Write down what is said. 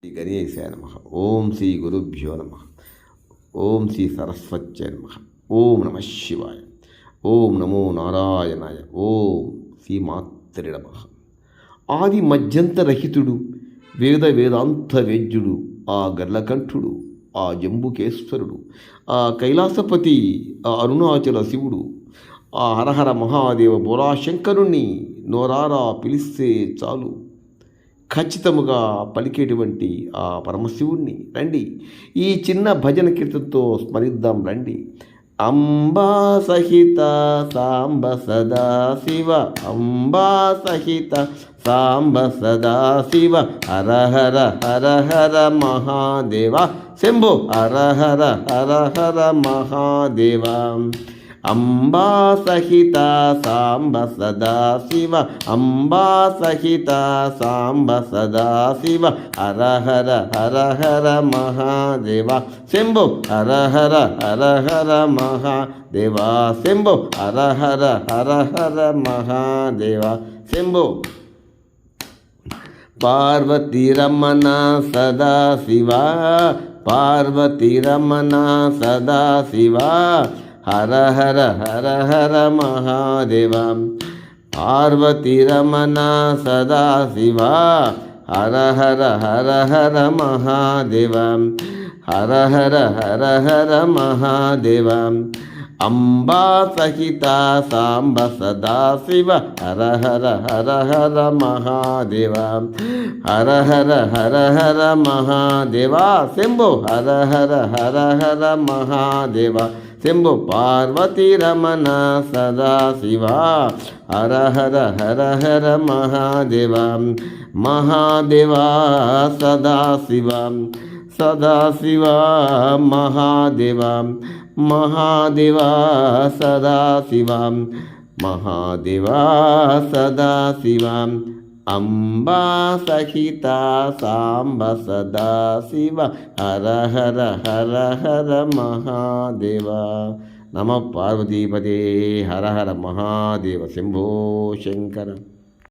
శ్రీ గణేశాయ నమః. ఓం శ్రీ గురుభ్యో నమః. ఓం శ్రీ సరస్వత్యై నమః. ఓం నమః శివాయ. ఓం నమో నారాయణాయ. ఓం శ్రీ మాత్రే నమః. ఆది మధ్యంతరహితుడు వేదాంత వేద్యుడు ఆ గర్లకంఠుడు, ఆ జంబుకేశ్వరుడు, ఆ కైలాసపతి, ఆ అరుణాచల శివుడు, ఆ హరహర మహాదేవ బోలాశంకరుణ్ణి నోరారా పిలిస్తే చాలు ఖచ్చితముగా పలికేటువంటి ఆ పరమశివుణ్ణి రండి ఈ చిన్న భజన కీర్తనతో స్మరిద్దాం రండి. అంబా సహిత సాంబ సదా శివ, అంబా సహిత సాంబ సదా శివ, హర హర హర హర మహాదేవ శంభో, హర హర హర హర మహాదేవ. అంబా సహిత సాంబ సదా శివ, అంబా సహిత సాంబ సదా శివ, హర హర హర హర మహాదేవ శంభో, హర హర హర హర మహాదేవ శంభో, హర హర హర హర మహాదేవ శంభో. పార్వతీ రమణ సదా శివ, పార్వతీ రమణ సదా శివ, హర హర హర హర మహాదేవ. పార్వతీ రమణ సదా శివ, హర హర హర హర మహాదేవ, హర హర హర హర మహాదేవ. అంబా సహిత సాంబ సదా శివ, హర హర హర హర మహాదేవ, హర హర హర హర మహాదేవ శంభో, హర హర హర హర మహాదేవ శంభో. పార్వతీ రమణ సదా శివ, హర హర హర హర మహాదేవ, మహాదేవ సదా శివ, సదా శివ మహాదేవ, మహాదేవ సదా శివ, మహాదేవ సదా శివ. అంబా సహిత సాంబ సదా శివ, హర హర హర హర మహాదేవ. నమ పార్వతీపదే. హర హర మహాదేవ శంభో శంకర.